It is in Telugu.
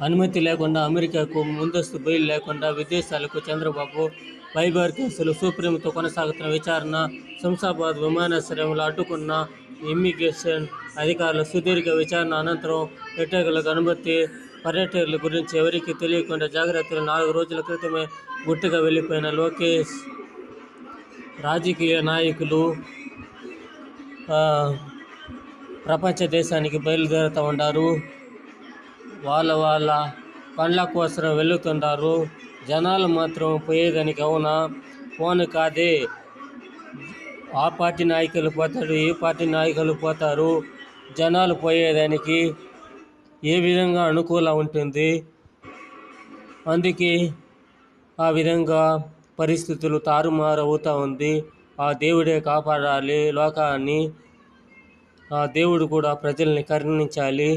అనుమతి లేకుండా అమెరికాకు ముందస్తు బెయిల్ లేకుండా విదేశాలకు చంద్రబాబు వైబర్ కేసులు సుప్రీంతో కొనసాగుతున్న విచారణ. శంషాబాద్ విమానాశ్రయంలో అడ్డుకున్న ఇమ్మిగ్రేషన్ అధికారుల సుదీర్ఘ విచారణ అనంతరం పర్యాటకులకు అనుమతి. పర్యాటకుల గురించి ఎవరికీ తెలియకుండా జాగ్రత్తలు. 4 రోజుల క్రితమే గుట్టుగా వెళ్లిపోయిన లోకేష్. రాజకీయ నాయకులు ప్రపంచ దేశానికి బయలుదేరుతూ ఉన్నారు. వాళ్ళ పనుల కోసం వెళుతుంటారు. జనాలు మాత్రం పోయేదానికి అవునా పోను కాదే. ఆ పార్టీ నాయకులు పోతారు, ఈ పార్టీ నాయకులు పోతారు. జనాలు పోయేదానికి ఏ విధంగా అనుకూలం ఉంటుంది. అందుకే ఆ విధంగా పరిస్థితులు తారుమారు అవుతూ ఉంది. ఆ దేవుడే కాపాడాలి లోకాన్ని. ఆ దేవుడు కూడా ప్రజల్ని కరుణించాలి.